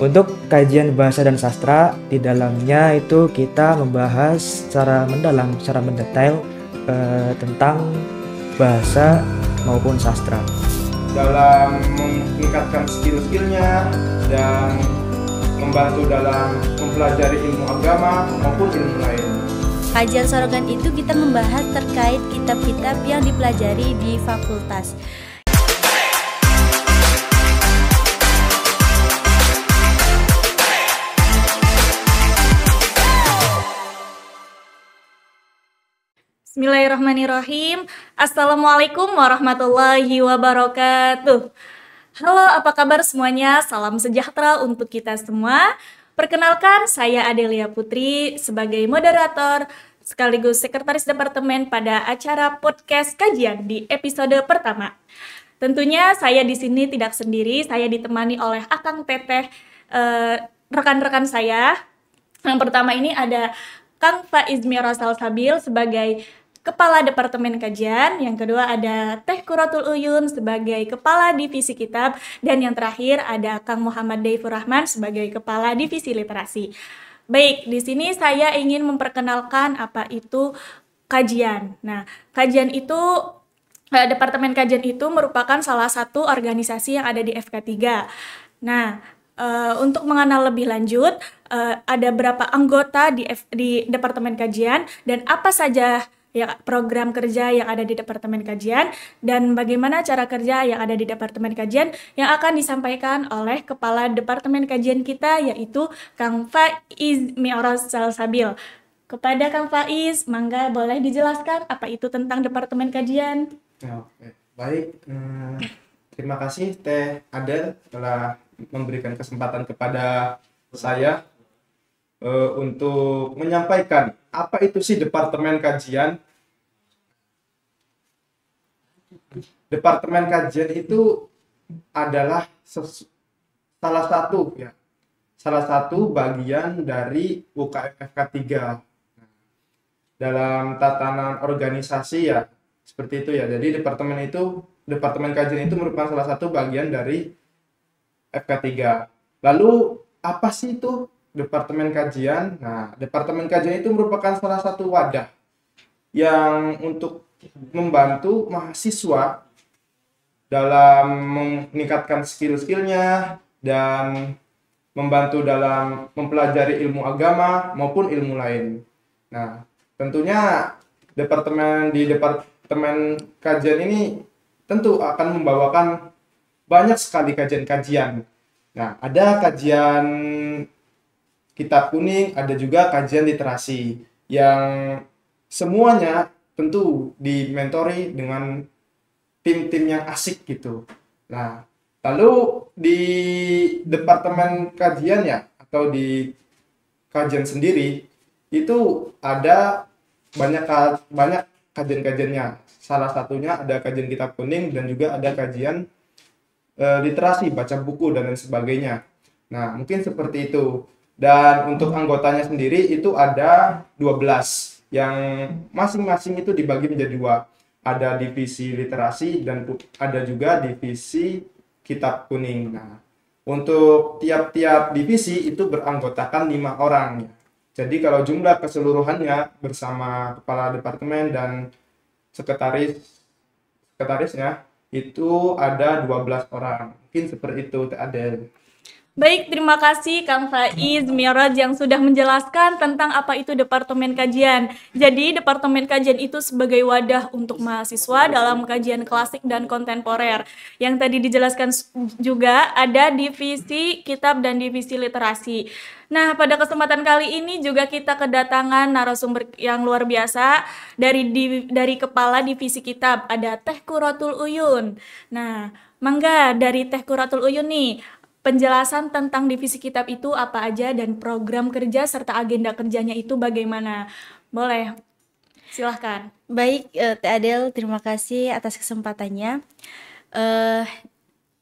Untuk kajian bahasa dan sastra, di dalamnya itu kita membahas secara mendalam, secara mendetail tentang bahasa maupun sastra. Dalam meningkatkan skill-skillnya dan membantu dalam mempelajari ilmu agama maupun ilmu lain. Kajian sorogan itu kita membahas terkait kitab-kitab yang dipelajari di fakultas. Bismillahirrahmanirrahim. Assalamualaikum warahmatullahi wabarakatuh. Halo, apa kabar semuanya? Salam sejahtera untuk kita semua. Perkenalkan, saya Adelia Putri sebagai moderator sekaligus sekretaris departemen pada acara podcast kajian di episode pertama. Tentunya saya di sini tidak sendiri, saya ditemani oleh Akang Teteh, rekan-rekan saya. Yang pertama ini ada Kang Faiz Miro Salsabil sebagai Kepala Departemen Kajian, yang kedua ada Teh Quratul Uyun sebagai Kepala Divisi Kitab, dan yang terakhir ada Kang Muhammad Daifur Rahman sebagai Kepala Divisi Literasi. Baik, di sini saya ingin memperkenalkan apa itu kajian. Nah, kajian itu Departemen Kajian itu merupakan salah satu organisasi yang ada di FK3. Nah, untuk mengenal lebih lanjut, ada berapa anggota di Departemen Kajian dan apa saja ya program kerja yang ada di Departemen Kajian dan bagaimana cara kerja yang ada di Departemen Kajian yang akan disampaikan oleh Kepala Departemen Kajian kita, yaitu Kang Faiz Mi'raj Salsabil. Kepada Kang Faiz, mangga boleh dijelaskan apa itu tentang Departemen Kajian? Oke. Baik, terima kasih Teh Adel telah memberikan kesempatan kepada saya untuk menyampaikan apa itu sih Departemen Kajian. Departemen Kajian itu adalah salah satu bagian dari UKM FK3. Dalam tatanan organisasi ya seperti itu ya. Jadi Departemen Kajian itu merupakan salah satu bagian dari FK3. Lalu apa sih itu Departemen Kajian? Nah, Departemen Kajian itu merupakan salah satu wadah yang untuk membantu mahasiswa dalam meningkatkan skill-skillnya dan membantu dalam mempelajari ilmu agama maupun ilmu lain. Nah, tentunya Departemen Kajian ini tentu akan membawakan banyak sekali kajian-kajian. Nah, ada kajian kitab kuning, ada juga kajian literasi yang semuanya tentu dimentori dengan tim-tim yang asik gitu. Nah, lalu di Departemen Kajian ya atau di kajian sendiri itu ada banyak kajian-kajiannya. Salah satunya ada kajian kitab kuning dan juga ada kajian literasi, baca buku dan lain sebagainya. Nah, mungkin seperti itu. Dan untuk anggotanya sendiri itu ada 12 yang masing-masing itu dibagi menjadi 2. Ada divisi literasi dan ada juga divisi kitab kuning. Nah, untuk tiap-tiap divisi itu beranggotakan 5 orang. Jadi kalau jumlah keseluruhannya bersama kepala departemen dan sekretarisnya itu ada 12 orang. Mungkin seperti itu, Adel. Baik, terima kasih Kang Faiz Mi'raj yang sudah menjelaskan tentang apa itu Departemen Kajian. Jadi, Departemen Kajian itu sebagai wadah untuk mahasiswa dalam kajian klasik dan kontemporer. Yang tadi dijelaskan juga ada divisi kitab dan divisi literasi. Nah, pada kesempatan kali ini juga kita kedatangan narasumber yang luar biasa dari Kepala Divisi Kitab, ada Teh Quratul Uyun. Nah, mangga dari Teh Quratul Uyun nih, penjelasan tentang divisi kitab itu apa aja dan program kerja serta agenda kerjanya itu bagaimana? Boleh, silahkan. Baik, Teh Adel, terima kasih atas kesempatannya.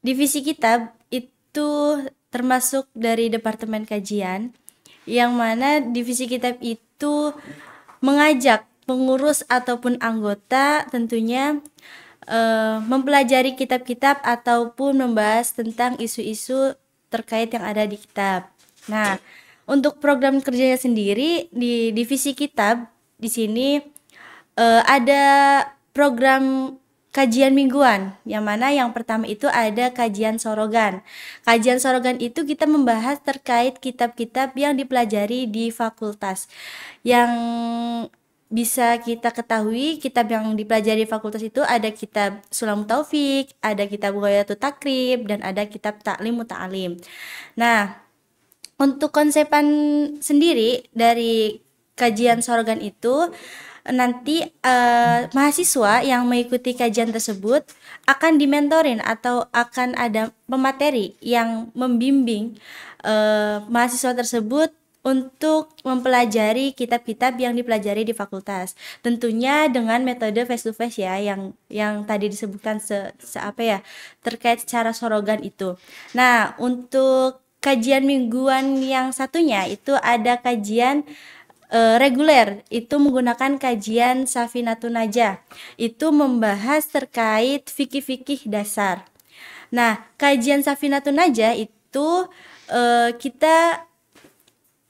Divisi kitab itu termasuk dari Departemen Kajian, yang mana divisi kitab itu mengajak pengurus ataupun anggota tentunya mempelajari kitab-kitab ataupun membahas tentang isu-isu terkait yang ada di kitab. Nah, untuk program kerjanya sendiri di divisi kitab di sini ada program kajian mingguan, yang mana yang pertama itu ada kajian sorogan. Kajian sorogan itu kita membahas terkait kitab-kitab yang dipelajari di fakultas. Yang bisa kita ketahui, kitab yang dipelajari di fakultas itu ada kitab Sulam Taufik, ada kitab Ghayatul Takrib, dan ada kitab Ta'lim Muta'alim. Nah, untuk konsepan sendiri dari kajian sorogan itu, nanti mahasiswa yang mengikuti kajian tersebut akan dimentorin atau akan ada pemateri yang membimbing mahasiswa tersebut untuk mempelajari kitab-kitab yang dipelajari di fakultas. Tentunya dengan metode face to face ya, yang tadi disebutkan terkait secara sorogan itu. Nah, untuk kajian mingguan yang satunya itu ada kajian reguler, itu menggunakan kajian Safinatun Najah. Itu membahas terkait fikih-fikih dasar. Nah, kajian Safinatun Najah itu kita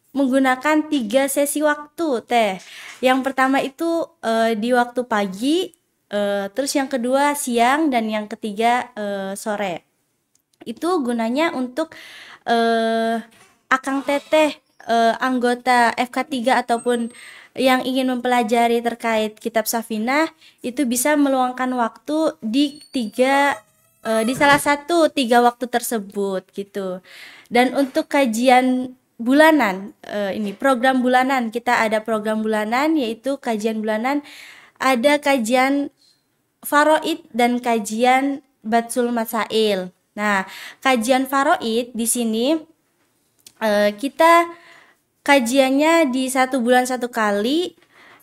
menggunakan 3 sesi waktu teh. Yang pertama itu di waktu pagi, terus yang kedua siang, dan yang ketiga sore. Itu gunanya untuk akang teteh anggota FK3 ataupun yang ingin mempelajari terkait kitab Safinah itu bisa meluangkan waktu di salah satu 3 waktu tersebut gitu. Dan untuk kajian bulanan, ini program bulanan, kita ada program bulanan, yaitu kajian bulanan, ada kajian faraid dan kajian batsul masail. Nah, kajian faraid di sini kita kajiannya di 1 bulan 1 kali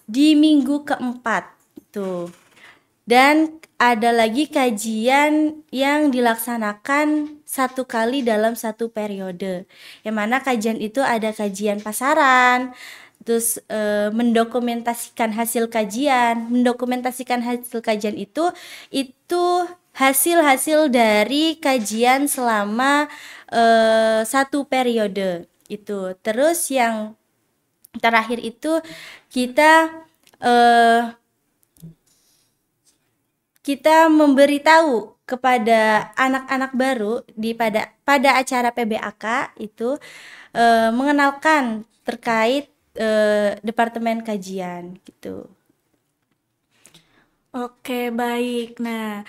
di minggu keempat tuh. Dan ada lagi kajian yang dilaksanakan 1 kali dalam 1 periode. Yang mana kajian itu ada kajian pasaran, terus mendokumentasikan hasil kajian. Mendokumentasikan hasil kajian itu hasil-hasil dari kajian selama 1 periode itu. Terus yang terakhir itu kita memberitahu kepada anak-anak baru pada acara PBAK itu mengenalkan terkait departemen kajian gitu. Oke, baik. Nah,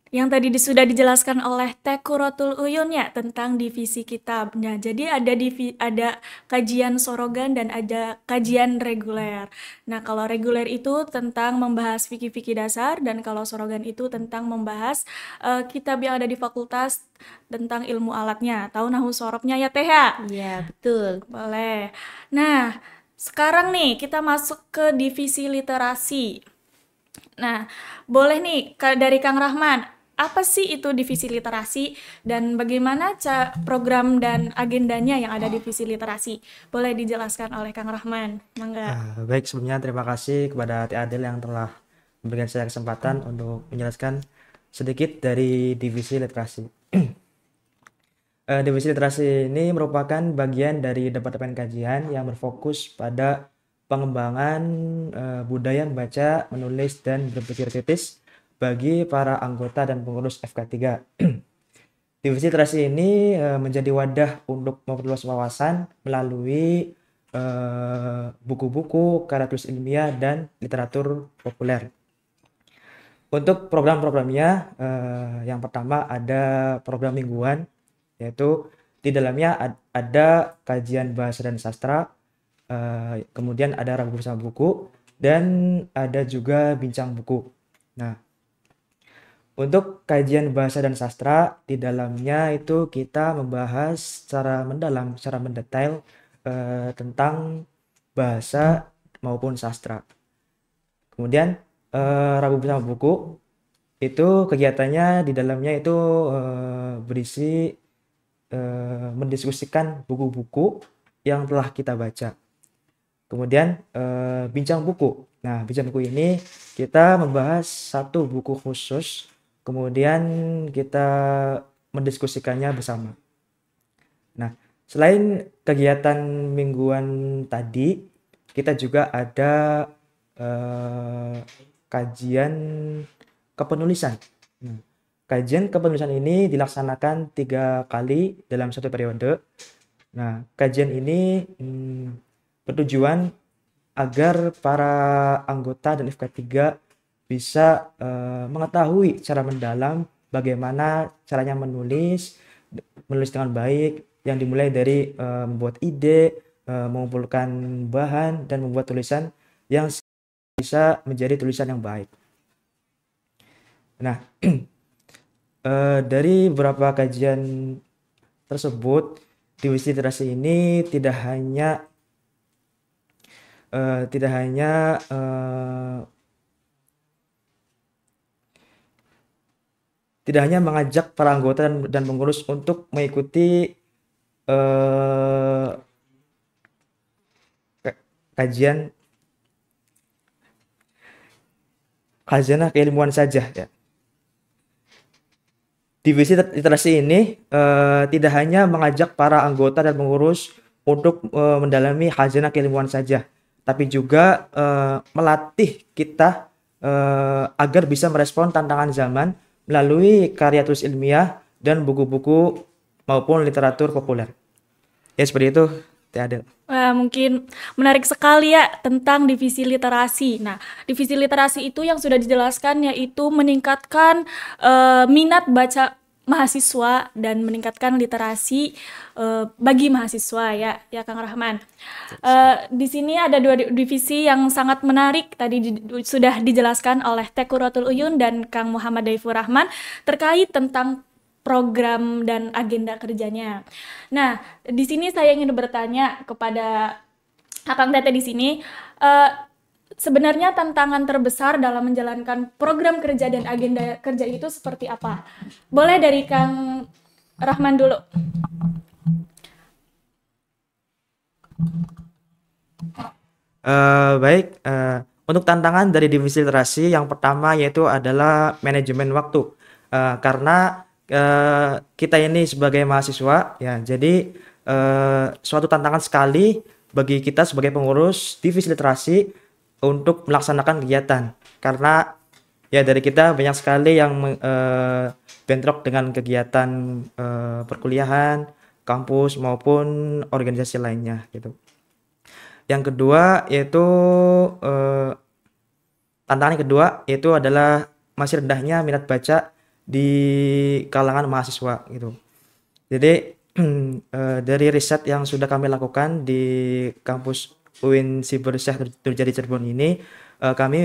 yang tadi sudah dijelaskan oleh Teh Qurratul Uyun ya tentang divisi kitab. Nah, jadi ada kajian sorogan dan ada kajian reguler. Nah, kalau reguler itu tentang membahas fikih-fikih dasar, dan kalau sorogan itu tentang membahas kitab yang ada di fakultas tentang ilmu alatnya. Tahu nahwu sorobnya ya Teh ya? Iya, betul. Boleh. Nah, sekarang nih kita masuk ke divisi literasi. Nah, boleh nih dari Kang Rahman, apa sih itu divisi literasi dan bagaimana program dan agendanya yang ada di divisi literasi? Boleh dijelaskan oleh Kang Rahman, mangga. Baik, sebelumnya terima kasih kepada Teh Adel yang telah memberikan saya kesempatan untuk menjelaskan sedikit dari divisi literasi. Divisi literasi ini merupakan bagian dari Departemen Kajian yang berfokus pada pengembangan budaya membaca, menulis, dan berpikir kritis bagi para anggota dan pengurus FK3. Divisi literasi ini menjadi wadah untuk memperluas wawasan melalui buku-buku, karya tulis ilmiah, dan literatur populer. Untuk program-programnya, yang pertama ada program mingguan, yaitu di dalamnya ada kajian bahasa dan sastra, kemudian ada rabu bersama buku, dan ada juga bincang buku. Nah, untuk kajian bahasa dan sastra, di dalamnya itu kita membahas secara mendalam, secara mendetail tentang bahasa maupun sastra. Kemudian rabu bersama buku, itu kegiatannya di dalamnya itu berisi mendiskusikan buku-buku yang telah kita baca. Kemudian bincang buku. Nah, bincang buku ini kita membahas 1 buku khusus, kemudian kita mendiskusikannya bersama. Nah, selain kegiatan mingguan tadi, kita juga ada kajian kepenulisan. Nah, kajian kepenulisan ini dilaksanakan 3 kali dalam satu periode. Nah, kajian ini bertujuan agar para anggota dan FK3 bisa mengetahui secara mendalam bagaimana caranya menulis dengan baik, yang dimulai dari membuat ide, mengumpulkan bahan, dan membuat tulisan yang bisa menjadi tulisan yang baik. Nah, dari beberapa kajian tersebut, divisi literasi ini tidak hanya mengajak para anggota dan pengurus untuk mengikuti kajian keilmuan saja ya. Divisi literasi ini tidak hanya mengajak para anggota dan pengurus untuk mendalami khazanah keilmuan saja, tapi juga melatih kita agar bisa merespon tantangan zaman melalui karya tulis ilmiah dan buku-buku maupun literatur populer. Ya, seperti itu, Teh Adel. Wah, mungkin menarik sekali ya tentang divisi literasi. Nah, divisi literasi itu yang sudah dijelaskan yaitu meningkatkan minat baca mahasiswa dan meningkatkan literasi bagi mahasiswa ya Kang Rahman. Di sini ada 2 divisi yang sangat menarik tadi sudah dijelaskan oleh Teh Qurratul Uyun dan Kang Muhammad Daifur Rahman terkait tentang program dan agenda kerjanya. Nah, di sini saya ingin bertanya kepada Akang Teteh di sini, sebenarnya tantangan terbesar dalam menjalankan program kerja dan agenda kerja itu seperti apa? Boleh dari Kang Rahman dulu. Baik, untuk tantangan dari divisi literasi yang pertama yaitu adalah manajemen waktu. Karena kita ini sebagai mahasiswa ya, jadi suatu tantangan sekali bagi kita sebagai pengurus divisi literasi untuk melaksanakan kegiatan, karena ya dari kita banyak sekali yang bentrok dengan kegiatan perkuliahan, kampus maupun organisasi lainnya gitu. Yang kedua yaitu tantangan kedua yaitu adalah masih rendahnya minat baca di kalangan mahasiswa gitu. Jadi dari riset yang sudah kami lakukan di kampus UIN Siber Syekh Nurjadi Cirebon ini, kami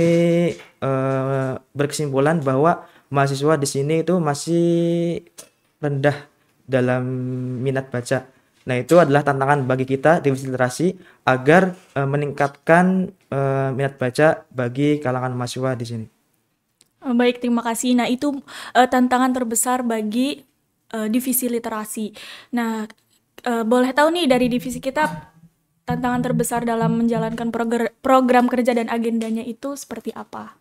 berkesimpulan bahwa mahasiswa di sini itu masih rendah dalam minat baca. Nah, itu adalah tantangan bagi kita divisi literasi agar meningkatkan minat baca bagi kalangan mahasiswa di sini. Baik, terima kasih. Nah, itu tantangan terbesar bagi divisi literasi. Nah, boleh tahu nih dari divisi kita tantangan terbesar dalam menjalankan program kerja dan agendanya itu seperti apa?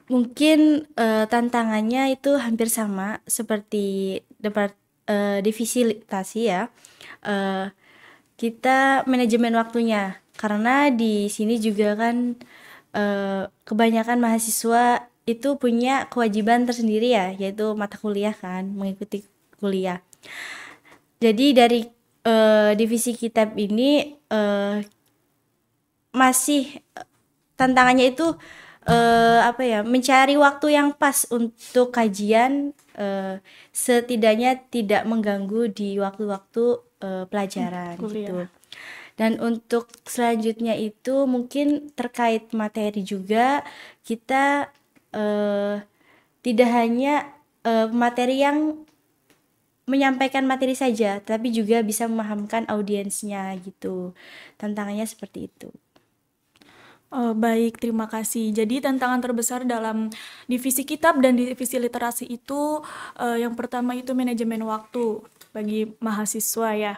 Mungkin tantangannya itu hampir sama seperti divisi literasi ya. Kita manajemen waktunya, karena di sini juga kan kebanyakan mahasiswa itu punya kewajiban tersendiri ya, yaitu mata kuliah kan, mengikuti kuliah. Jadi dari divisi kitab ini masih tantangannya itu mencari waktu yang pas untuk kajian, setidaknya tidak mengganggu di waktu-waktu pelajaran gitu. Dan untuk selanjutnya itu mungkin terkait materi juga, kita tidak hanya materi yang menyampaikan materi saja, tapi juga bisa memahamkan audiensnya gitu. Tantangannya seperti itu. Baik, terima kasih. Jadi tantangan terbesar dalam divisi kitab dan divisi literasi itu yang pertama itu manajemen waktu bagi mahasiswa ya.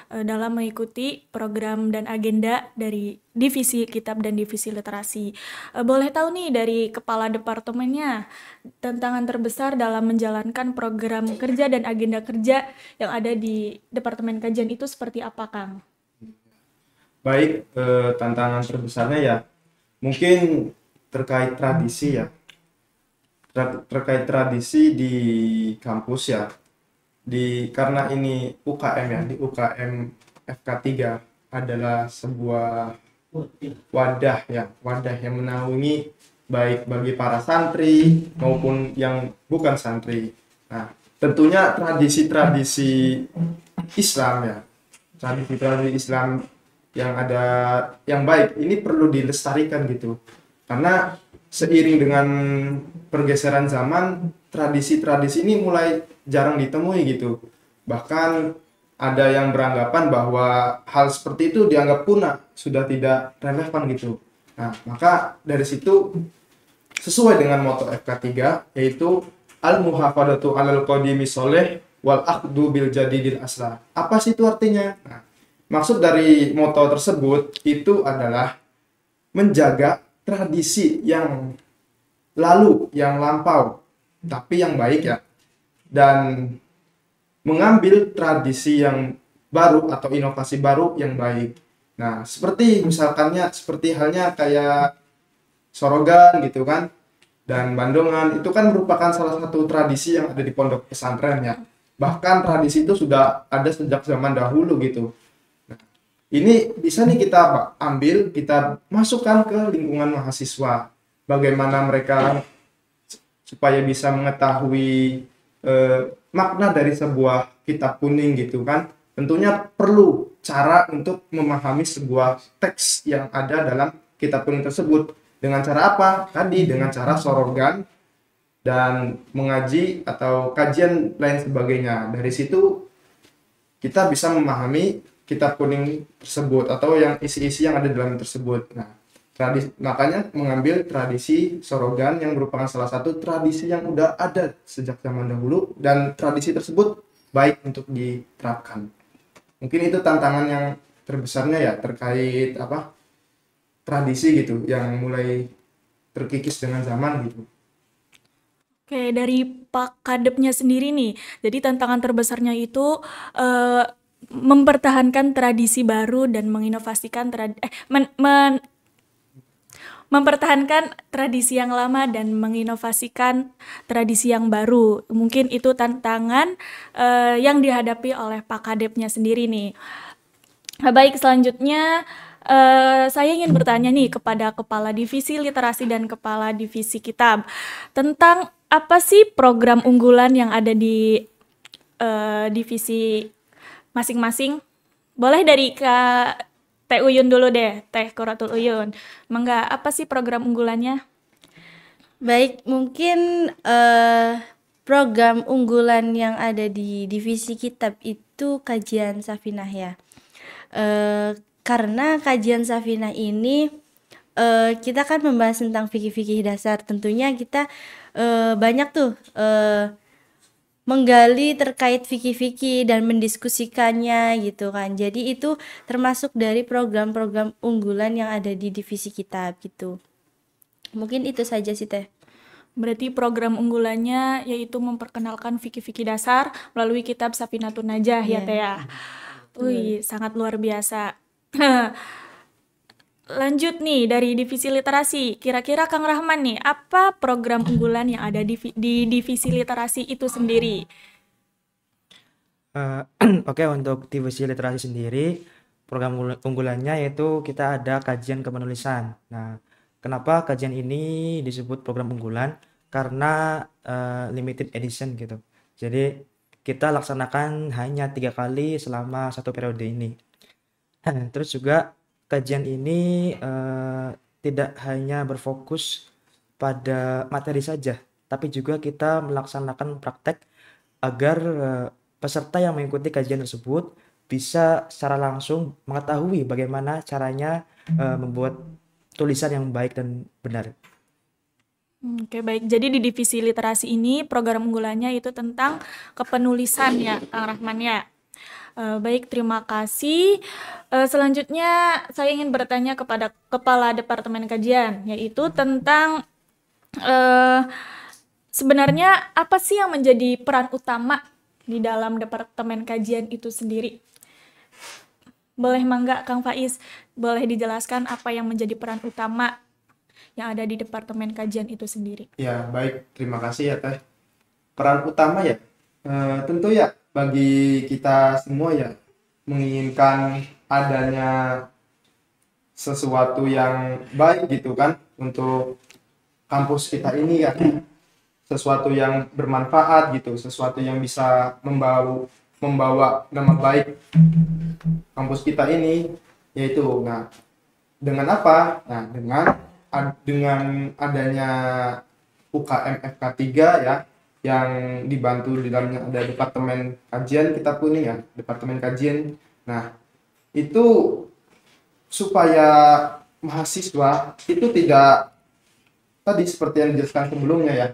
dalam mengikuti program dan agenda dari divisi kitab dan divisi literasi. Boleh tahu nih dari kepala departemennya, tantangan terbesar dalam menjalankan program kerja dan agenda kerja yang ada di Departemen Kajian itu seperti apa, Kang? Baik, tantangan terbesarnya ya mungkin terkait tradisi ya. Terkait tradisi di kampus ya. Karena ini UKM ya, di UKM FK3 adalah sebuah wadah yang menaungi baik bagi para santri maupun yang bukan santri. Nah, tentunya tradisi-tradisi Islam ya, tradisi-tradisi Islam yang ada yang baik ini perlu dilestarikan gitu. Karena seiring dengan pergeseran zaman, tradisi-tradisi ini mulai jarang ditemui gitu. Bahkan ada yang beranggapan bahwa hal seperti itu dianggap punah, sudah tidak relevan gitu. Nah, maka dari situ sesuai dengan moto FK3 yaitu al-muhafadatu 'alal qadimi sholih wal aqdu bil jadidil asla. Apa sih itu artinya? Nah, maksud dari moto tersebut itu adalah menjaga tradisi yang lalu, yang lampau, tapi yang baik ya, dan mengambil tradisi yang baru atau inovasi baru yang baik. Nah, seperti halnya kayak Sorogan gitu kan, dan Bandongan itu kan merupakan salah satu tradisi yang ada di pondok pesantren ya. Bahkan tradisi itu sudah ada sejak zaman dahulu gitu. Nah, ini bisa nih kita ambil, kita masukkan ke lingkungan mahasiswa. Bagaimana mereka supaya bisa mengetahui makna dari sebuah kitab kuning gitu kan. Tentunya perlu cara untuk memahami sebuah teks yang ada dalam kitab kuning tersebut. Dengan cara apa? Tadi dengan cara sorogan dan mengaji atau kajian lain sebagainya. Dari situ kita bisa memahami kitab kuning tersebut atau yang isi-isi yang ada dalam tersebut. Nah, makanya mengambil tradisi sorogan yang merupakan salah satu tradisi yang udah ada sejak zaman dahulu dan tradisi tersebut baik untuk diterapkan. Mungkin itu tantangan yang terbesarnya ya terkait tradisi gitu yang mulai terkikis dengan zaman gitu. Oke, dari Pak Kadepnya sendiri nih, jadi tantangan terbesarnya itu mempertahankan tradisi baru dan menginovasikan mempertahankan tradisi yang lama dan menginovasikan tradisi yang baru. Mungkin itu tantangan yang dihadapi oleh Pak Kadepnya sendiri nih. Baik, selanjutnya saya ingin bertanya nih kepada Kepala Divisi Literasi dan Kepala Divisi Kitab tentang apa sih program unggulan yang ada di divisi masing-masing. Boleh dari Kak Teh Uyun dulu deh, Teh Quratul Uyun. Mangga, apa sih program unggulannya? Baik, mungkin program unggulan yang ada di divisi kitab itu kajian Safinah ya. Karena kajian Safinah ini kita kan membahas tentang fikih-fikih dasar. Tentunya kita banyak tuh menggali terkait fikih-fikih dan mendiskusikannya gitu kan. Jadi itu termasuk dari program-program unggulan yang ada di divisi kitab gitu. Mungkin itu saja sih Teh. Berarti program unggulannya yaitu memperkenalkan fikih-fikih dasar melalui kitab Safinatun Najah ya Teh ya. Wih, sangat luar biasa. Lanjut nih dari divisi literasi, kira-kira Kang Rahman nih, apa program unggulan yang ada di divisi literasi itu sendiri? Oke, untuk divisi literasi sendiri, program unggulannya yaitu kita ada kajian kepenulisan. Nah, kenapa kajian ini disebut program unggulan? Karena limited edition gitu. Jadi kita laksanakan hanya 3 kali selama 1 periode ini. Terus juga kajian ini tidak hanya berfokus pada materi saja, tapi juga kita melaksanakan praktek agar peserta yang mengikuti kajian tersebut bisa secara langsung mengetahui bagaimana caranya membuat tulisan yang baik dan benar. Oke, baik. Jadi di divisi literasi ini program unggulannya itu tentang kepenulisan ya, Kang Rahman ya. Baik, terima kasih. Selanjutnya saya ingin bertanya kepada Kepala Departemen Kajian, yaitu tentang eh, sebenarnya apa sih yang menjadi peran utama di dalam Departemen Kajian itu sendiri? Boleh mangga Kang Faiz, boleh dijelaskan apa yang menjadi peran utama yang ada di Departemen Kajian itu sendiri? Ya, baik. Terima kasih ya, Teh. Peran utama ya, tentu ya bagi kita semua ya menginginkan adanya sesuatu yang baik gitu kan untuk kampus kita ini ya, sesuatu yang bermanfaat gitu, sesuatu yang bisa membawa nama baik kampus kita ini, yaitu nah dengan apa? Nah, dengan adanya UKM FK3 ya, yang dibantu di dalamnya ada departemen kajian, kita punya ya departemen kajian. Nah, itu supaya mahasiswa itu tidak tadi seperti yang dijelaskan sebelumnya ya,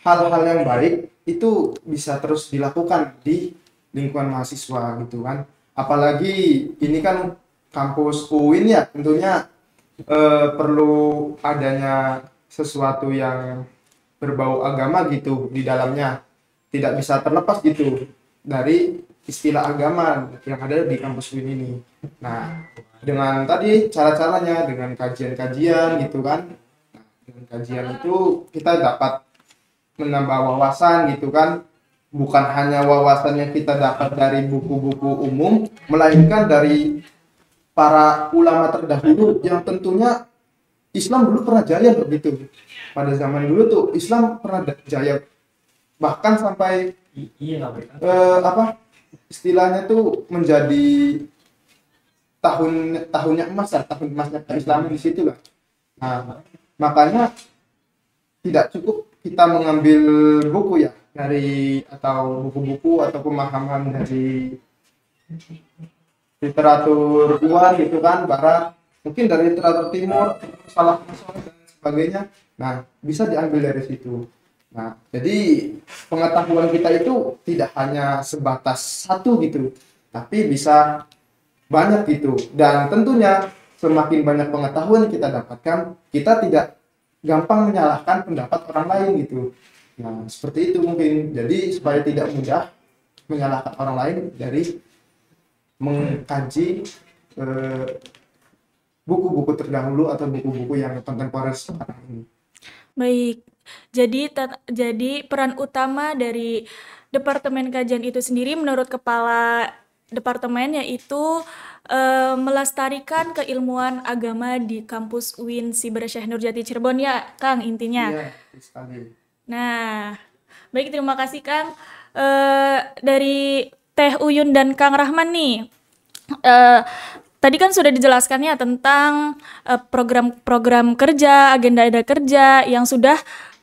hal-hal yang baik itu bisa terus dilakukan di lingkungan mahasiswa gitu kan. Apalagi ini kan kampus UIN ya, tentunya perlu adanya sesuatu yang berbau agama gitu di dalamnya, tidak bisa terlepas gitu dari istilah agama yang ada di kampus UIN ini. Nah, dengan tadi cara-caranya dengan kajian-kajian gitu kan. Nah, dengan kajian itu kita dapat menambah wawasan gitu kan, bukan hanya wawasan yang kita dapat dari buku-buku umum, melainkan dari para ulama terdahulu yang tentunya Islam dulu pernah jaya begitu. Pada zaman dulu tuh Islam pernah jaya, bahkan sampai istilahnya tuh menjadi tahunnya emas ya, tahun emasnya Islam di situ lah. Nah, makanya tidak cukup kita mengambil buku ya dari atau buku-buku atau pemahaman dari literatur luar gitu kan, barat, mungkin dari literatur timur, salah dan sebagainya. Nah, bisa diambil dari situ. Nah, jadi pengetahuan kita itu tidak hanya sebatas satu gitu, tapi bisa banyak gitu. Dan tentunya semakin banyak pengetahuan yang kita dapatkan, kita tidak gampang menyalahkan pendapat orang lain gitu. Nah, seperti itu mungkin. Jadi supaya tidak mudah menyalahkan orang lain dari mengkaji buku-buku terdahulu atau buku-buku yang kontemporer sekarang ini. Baik, jadi peran utama dari Departemen Kajian itu sendiri menurut Kepala Departemen yaitu melestarikan keilmuan agama di kampus UIN Siber Syekh Nurjati Cirebon ya, Kang, intinya. Iya, sekali. Nah, baik, terima kasih Kang. Dari Teh Uyun dan Kang Rahman nih, tadi kan sudah dijelaskannya tentang program-program kerja, agenda kerja yang sudah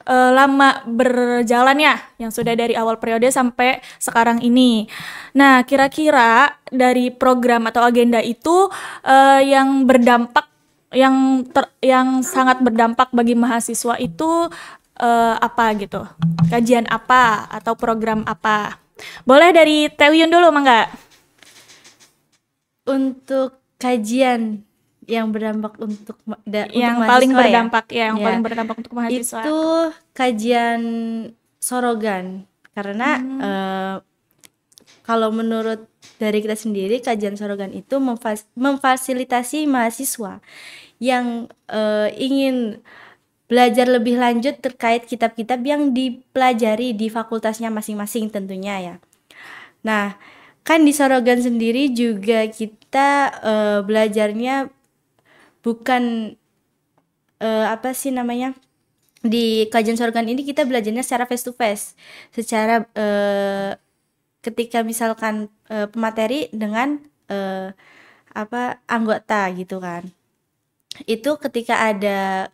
lama berjalan ya, yang sudah dari awal periode sampai sekarang ini. Nah, kira-kira dari program atau agenda itu yang berdampak, yang sangat berdampak bagi mahasiswa itu apa gitu? Kajian apa atau program apa? Boleh dari Tewiyun dulu, Mangga. Untuk kajian yang berdampak untuk yang untuk paling mahasiswa berdampak ya, yang Ya. paling berdampak untuk mahasiswa. Itu kajian sorogan karena kalau menurut dari kita sendiri kajian sorogan itu memfasilitasi mahasiswa yang ingin belajar lebih lanjut terkait kitab-kitab yang dipelajari di fakultasnya masing-masing tentunya ya. Nah, kan di sorogan sendiri juga kita belajarnya bukan di kajian sorogan ini kita belajarnya secara face to face, secara ketika misalkan pemateri dengan anggota gitu kan. Itu ketika ada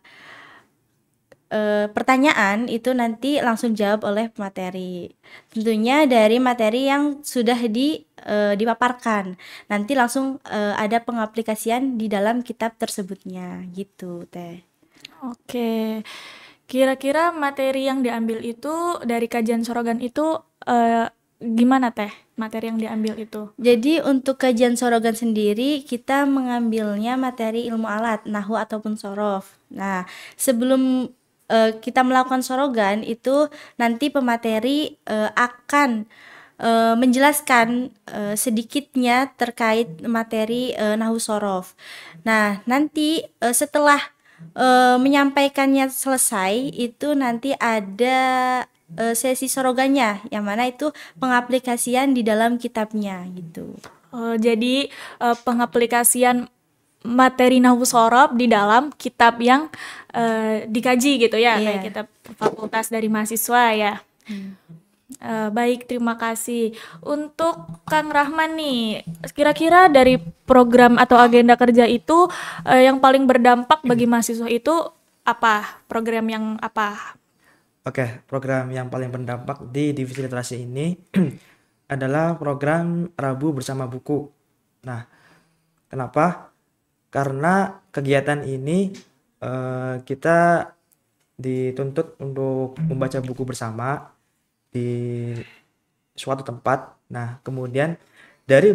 pertanyaan itu nanti langsung jawab oleh pemateri. Tentunya dari materi yang sudah dipaparkan. Nanti langsung ada pengaplikasian di dalam kitab tersebutnya gitu, Teh. Oke. Kira-kira materi yang diambil itu dari kajian sorogan itu gimana Teh materi yang diambil itu? Jadi untuk kajian sorogan sendiri kita mengambilnya materi ilmu alat, nahwu ataupun sorof. Nah, sebelum kita melakukan sorogan itu nanti pemateri akan menjelaskan sedikitnya terkait materi nahwu sorof. Nah, nanti setelah menyampaikannya selesai itu nanti ada sesi sorogannya yang mana itu pengaplikasian di dalam kitabnya gitu. Jadi pengaplikasian materi nahwu sorof di dalam kitab yang dikaji gitu ya, Iya. kayak kitab fakultas dari mahasiswa ya. Baik, terima kasih. Untuk Kang Rahman nih, kira-kira dari program atau agenda kerja itu yang paling berdampak bagi mahasiswa itu apa? Program yang apa? Oke, program yang paling berdampak di divisi literasi ini adalah program Rabu Bersama Buku. Nah, kenapa? Karena kegiatan ini kita dituntut untuk membaca buku bersama di suatu tempat. Nah, kemudian dari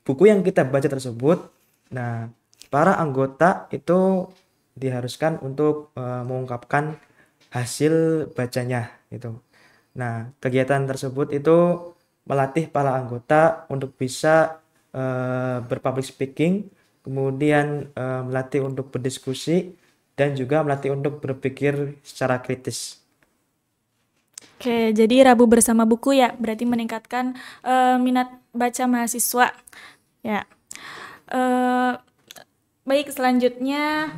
buku yang kita baca tersebut, nah, para anggota itu diharuskan untuk mengungkapkan hasil bacanya gitu. Nah, kegiatan tersebut itu melatih para anggota untuk bisa berpublic speaking, kemudian melatih untuk berdiskusi dan juga melatih untuk berpikir secara kritis. Oke, jadi Rabu Bersama Buku ya, berarti meningkatkan minat baca mahasiswa. Ya. Baik, selanjutnya.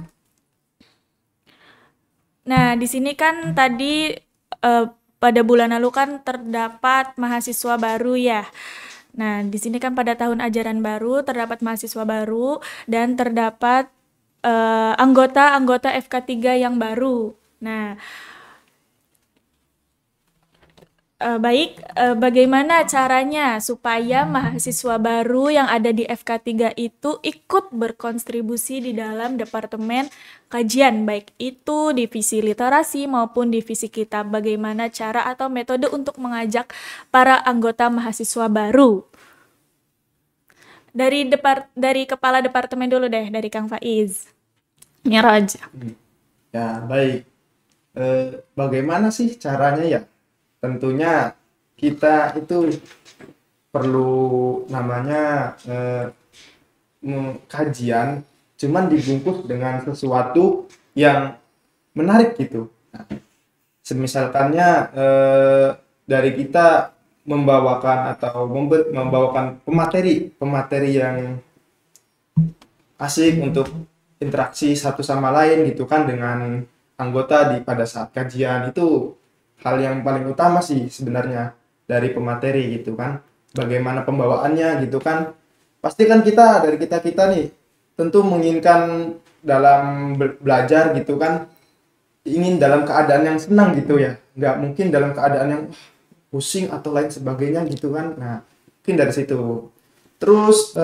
Nah, di sini kan tadi pada bulan lalu kan terdapat mahasiswa baru ya. Nah, di sini kan pada tahun ajaran baru terdapat mahasiswa baru dan terdapat anggota-anggota FK3 yang baru. Nah, bagaimana caranya supaya mahasiswa baru yang ada di FK3 itu ikut berkontribusi di dalam departemen kajian, baik itu divisi literasi maupun divisi kitab. Bagaimana cara atau metode untuk mengajak para anggota mahasiswa baru? Dari kepala departemen dulu deh, dari Kang Faiz. Miraj. Ya, baik. Bagaimana sih caranya ya? Tentunya kita itu perlu namanya kajian, cuman dibungkus dengan sesuatu yang menarik gitu. Nah, semisalkannya dari kita membawakan atau membawakan pemateri yang asik untuk interaksi satu sama lain gitu kan dengan anggota pada saat kajian, itu hal yang paling utama sih sebenarnya dari pemateri gitu kan. Bagaimana pembawaannya gitu kan. Pasti kan dari kita nih tentu menginginkan dalam belajar gitu kan, ingin dalam keadaan yang senang gitu ya. Nggak mungkin dalam keadaan yang pusing atau lain sebagainya gitu kan. Nah, mungkin dari situ. Terus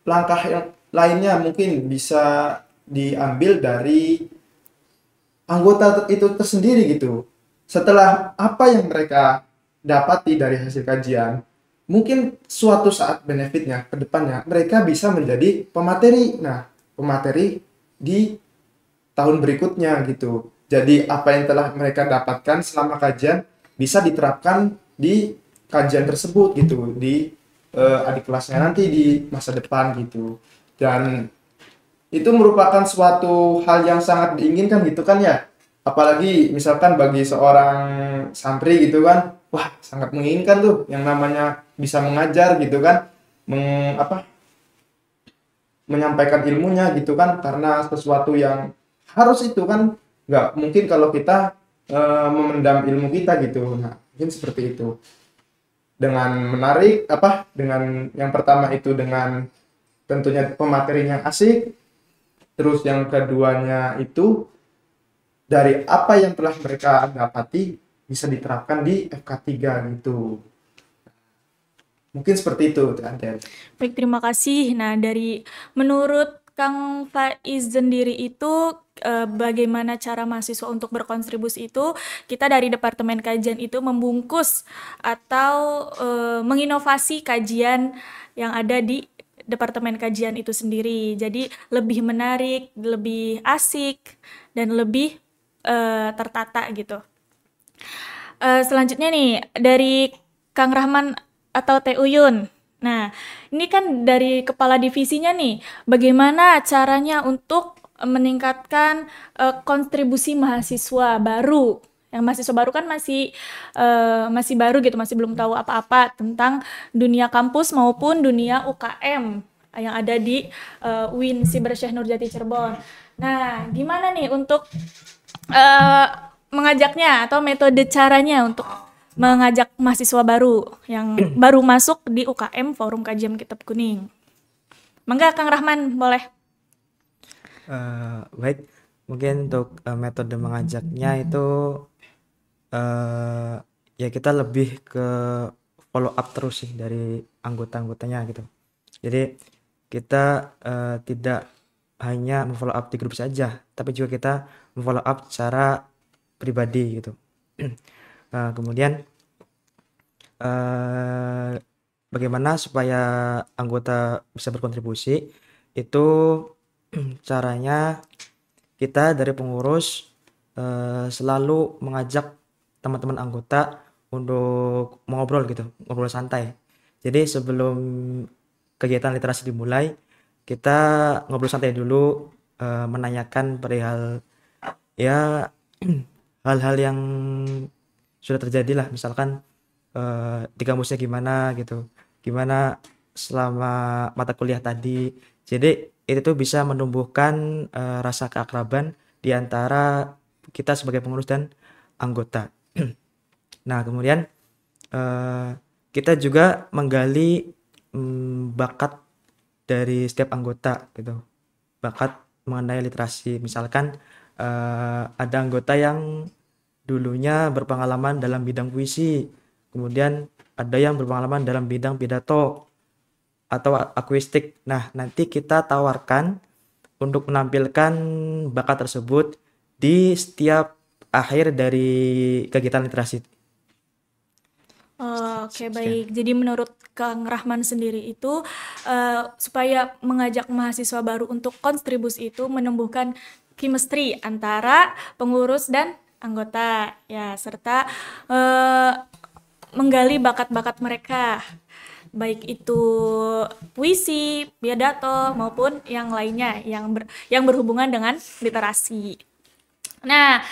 langkah yang lainnya mungkin bisa diambil dari anggota itu tersendiri gitu. Setelah apa yang mereka dapati dari hasil kajian, mungkin suatu saat benefitnya ke depannya mereka bisa menjadi pemateri. Nah, pemateri di tahun berikutnya gitu. Jadi apa yang telah mereka dapatkan selama kajian bisa diterapkan di kajian tersebut gitu, di adik kelasnya nanti di masa depan gitu. Dan itu merupakan suatu hal yang sangat diinginkan gitu kan ya. Apalagi misalkan bagi seorang santri gitu kan, wah sangat menginginkan tuh yang namanya bisa mengajar gitu kan, menyampaikan ilmunya gitu kan, karena sesuatu yang harus itu kan, nggak mungkin kalau kita memendam ilmu kita gitu. Nah, mungkin seperti itu. Dengan menarik dengan yang pertama itu dengan tentunya pemateri yang asik, terus yang keduanya itu dari apa yang telah mereka dapati bisa diterapkan di FK3 gitu. Mungkin seperti itu, Adel. Baik, terima kasih. Nah, menurut Kang Faiz sendiri itu bagaimana cara mahasiswa untuk berkontribusi itu, kita dari Departemen Kajian itu membungkus atau menginovasi kajian yang ada di Departemen Kajian itu sendiri. Jadi lebih menarik, lebih asik, dan lebih tertata gitu. Selanjutnya nih dari Kang Rahman atau Teh Uyun. Nah, ini kan dari kepala divisinya nih, bagaimana caranya untuk meningkatkan kontribusi mahasiswa baru. Yang mahasiswa baru kan masih baru gitu, masih belum tahu apa-apa tentang dunia kampus maupun dunia UKM yang ada di UIN Siber Syekh Nurjati Cirebon. Nah, gimana nih untuk mengajaknya atau metode caranya untuk mengajak mahasiswa baru yang baru masuk di UKM Forum Kajian Kitab Kuning? Mangga Kang Rahman, boleh. Baik, mungkin untuk metode mengajaknya itu ya kita lebih ke follow up terus sih dari anggota-anggotanya gitu. Jadi kita tidak hanya memfollow up di grup saja, tapi juga kita memfollow up secara pribadi gitu. Kemudian bagaimana supaya anggota bisa berkontribusi itu caranya kita dari pengurus selalu mengajak teman-teman anggota untuk ngobrol gitu, ngobrol santai. Jadi sebelum kegiatan literasi dimulai, kita ngobrol santai dulu, menanyakan perihal ya hal-hal yang sudah terjadi lah, misalkan di kampusnya gimana gitu, gimana selama mata kuliah tadi. Jadi itu tuh bisa menumbuhkan rasa keakraban di antara kita sebagai pengurus dan anggota. Nah, kemudian kita juga menggali bakat dari setiap anggota gitu, bakat mengenai literasi. Misalkan ada anggota yang dulunya berpengalaman dalam bidang puisi, kemudian ada yang berpengalaman dalam bidang pidato atau akuistik. Nah, nanti kita tawarkan untuk menampilkan bakat tersebut di setiap akhir dari kegiatan literasi. Oke, baik. Jadi menurut Kang Rahman sendiri itu supaya mengajak mahasiswa baru untuk kontribusi itu menumbuhkan chemistry antara pengurus dan anggota ya, serta menggali bakat-bakat mereka, baik itu puisi, pidato maupun yang lainnya yang berhubungan dengan literasi. Nah,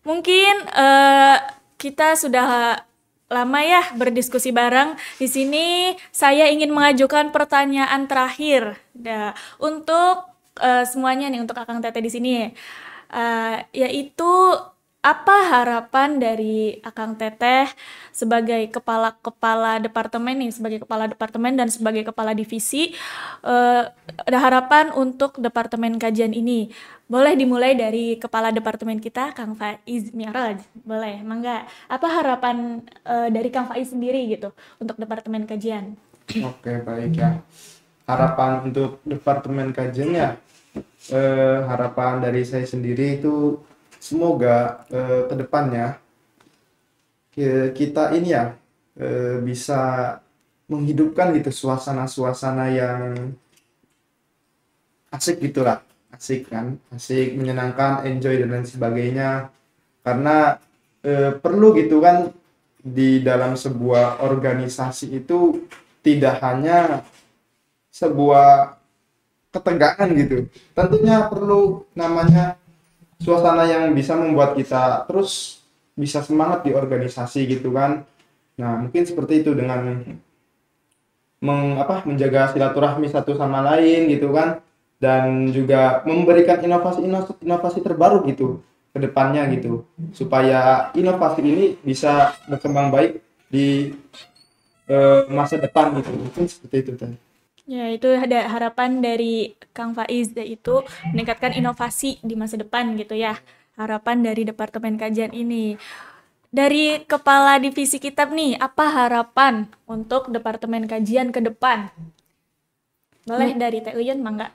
mungkin kita sudah lama ya berdiskusi bareng. Di sini saya ingin mengajukan pertanyaan terakhir untuk semuanya nih, untuk Akang Teteh di sini, yaitu apa harapan dari Akang Teteh sebagai kepala departemen nih, sebagai kepala departemen dan sebagai kepala divisi, ada harapan untuk departemen kajian ini. Boleh dimulai dari kepala departemen kita, Kang Faiz Mi'raj. Boleh, mangga. Apa harapan dari Kang Faiz sendiri gitu untuk departemen kajian? Oke, baik ya. Harapan untuk departemen kajian ya, harapan dari saya sendiri itu semoga ke depannya kita ini ya bisa menghidupkan gitu suasana-suasana yang asik gitulah, asik kan, asik, menyenangkan, enjoy dan lain sebagainya. Karena perlu gitu kan, di dalam sebuah organisasi itu tidak hanya sebuah ketegangan gitu, tentunya perlu namanya suasana yang bisa membuat kita terus bisa semangat di organisasi gitu kan. Nah, mungkin seperti itu dengan menjaga silaturahmi satu sama lain gitu kan, dan juga memberikan inovasi terbaru gitu ke depannya gitu, supaya inovasi ini bisa berkembang baik di masa depan gitu. Mungkin seperti itu tadi. Ya, itu ada harapan dari Kang Faiz, yaitu meningkatkan inovasi di masa depan gitu ya. Harapan dari Departemen Kajian ini. Dari Kepala Divisi Kitab nih, apa harapan untuk Departemen Kajian ke depan? Boleh dari Teh Uyun, mangga.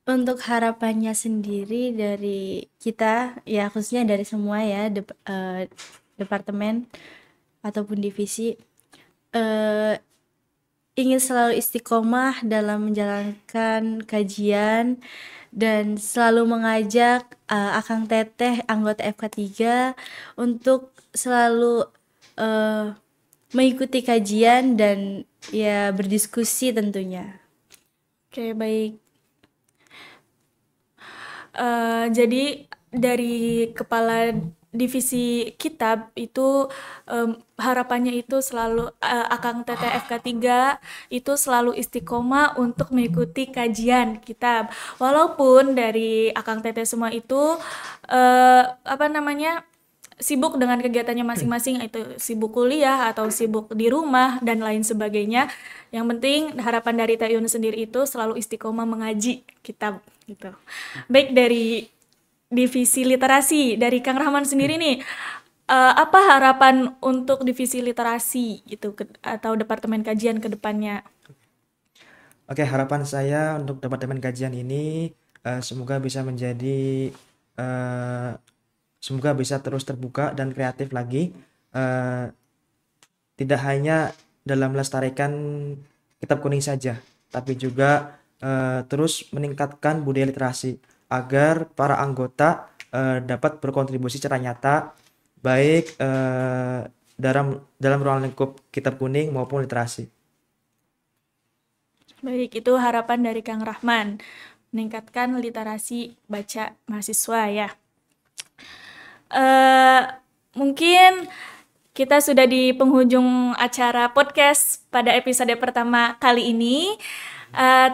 Untuk harapannya sendiri dari kita, ya khususnya dari semua ya, departemen ataupun divisi, eh, ingin selalu istiqomah dalam menjalankan kajian dan selalu mengajak Akang Teteh, anggota FK3, untuk selalu mengikuti kajian dan ya berdiskusi tentunya. Oke, baik. Jadi dari kepala divisi kitab itu harapannya itu selalu Akang Teteh FK3 itu selalu istiqomah untuk mengikuti kajian kitab. Walaupun dari Akang Teteh semua itu sibuk dengan kegiatannya masing-masing, itu sibuk kuliah atau sibuk di rumah dan lain sebagainya. Yang penting harapan dari Tayun sendiri itu selalu istiqomah mengaji kitab gitu. Baik, dari divisi literasi dari Kang Rahman sendiri nih, apa harapan untuk divisi literasi gitu atau departemen kajian ke depannya? Oke, harapan saya untuk departemen kajian ini semoga bisa menjadi semoga bisa terus terbuka dan kreatif lagi, tidak hanya dalam melestarikan kitab kuning saja, tapi juga terus meningkatkan budaya literasi agar para anggota dapat berkontribusi secara nyata baik dalam ruang lingkup kitab kuning maupun literasi. Baik, itu harapan dari Kang Rahman, meningkatkan literasi baca mahasiswa ya. Mungkin kita sudah di penghujung acara podcast pada episode pertama kali ini.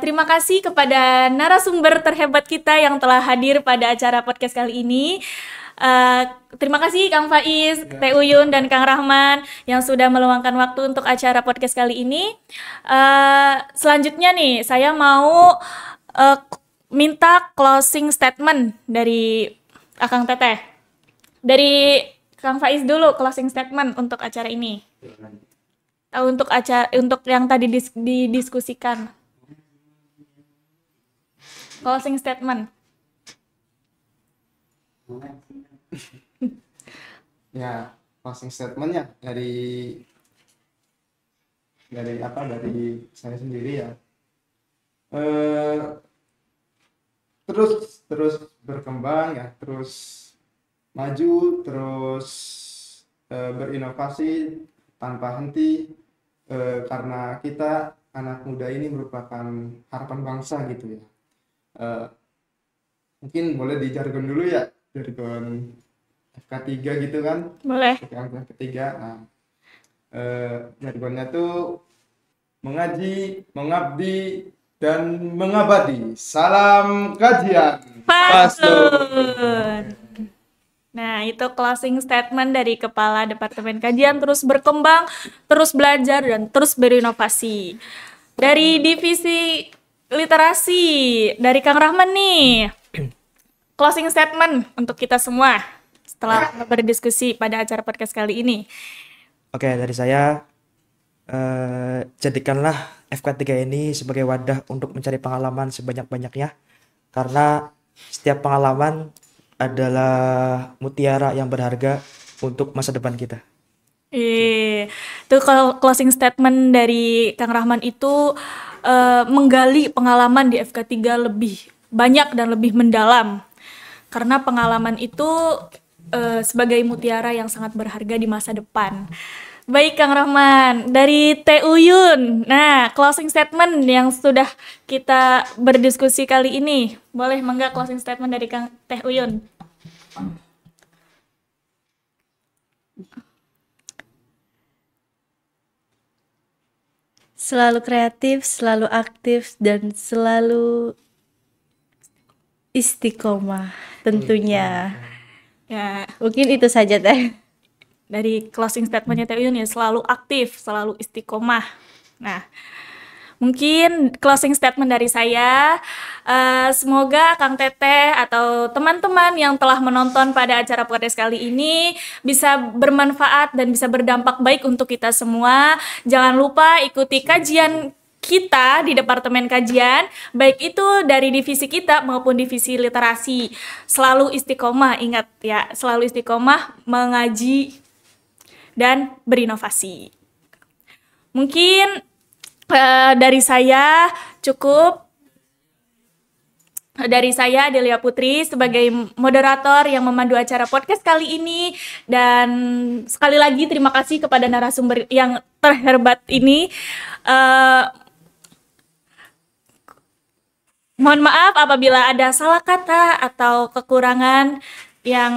Terima kasih kepada narasumber terhebat kita yang telah hadir pada acara podcast kali ini. Terima kasih Kang Faiz, Teh Uyun, dan Kang Rahman yang sudah meluangkan waktu untuk acara podcast kali ini. Selanjutnya nih, saya mau minta closing statement dari Akang Teteh. Dari Kang Faiz dulu, closing statement untuk acara ini. Untuk yang tadi didiskusikan. Closing statement. Ya, closing statementnya dari saya sendiri ya. Terus berkembang ya, terus maju, terus berinovasi tanpa henti, karena kita anak muda ini merupakan harapan bangsa gitu ya. Mungkin boleh dijargon dulu ya, jargon FK3 gitu kan. Boleh. FK3. Nah, jargonnya tuh mengaji, mengabdi, dan mengabadi. Salam kajian. Paslon. Nah, itu closing statement dari Kepala Departemen Kajian, terus berkembang, terus belajar, dan terus berinovasi. Dari divisi literasi, dari Kang Rahman nih, closing statement untuk kita semua setelah berdiskusi pada acara podcast kali ini. Oke, dari saya, jadikanlah FK3 ini sebagai wadah untuk mencari pengalaman sebanyak-banyaknya, karena setiap pengalaman adalah mutiara yang berharga untuk masa depan kita. Itu kalau closing statement dari Kang Rahman itu menggali pengalaman di FK3 lebih banyak dan lebih mendalam. Karena pengalaman itu sebagai mutiara yang sangat berharga di masa depan. Baik Kang Rahman, dari Teh Uyun. Nah, closing statement yang sudah kita berdiskusi kali ini. Boleh mangga closing statement dari Kang Teh Uyun. Selalu kreatif, selalu aktif, dan selalu istiqomah tentunya. Ya, Mungkin itu saja Teh. dari closing statementnya Teh Uyun ya, selalu aktif, selalu istiqomah. Nah, mungkin closing statement dari saya, semoga Kang Teteh atau teman-teman yang telah menonton pada acara podcast kali ini bisa bermanfaat dan bisa berdampak baik untuk kita semua. Jangan lupa ikuti kajian kita di Departemen Kajian, baik itu dari divisi kita maupun divisi literasi, selalu istiqomah, ingat ya, selalu istiqomah mengaji dan berinovasi. Mungkin dari saya cukup. Dari saya Adelia Putri sebagai moderator yang memandu acara podcast kali ini, dan sekali lagi terima kasih kepada narasumber yang terhebat ini. Mohon maaf apabila ada salah kata atau kekurangan yang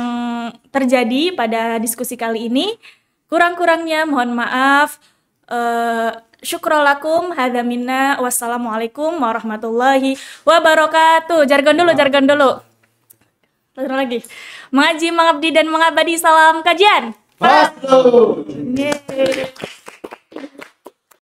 terjadi pada diskusi kali ini. Kurang-kurangnya mohon maaf. Syukrolakum hadza minna, wassalamualaikum warahmatullahi wabarakatuh. Jargon dulu. Terus lagi. Mengaji, mengabdi dan mengabadi, salam kajian. Masuk. Yeay.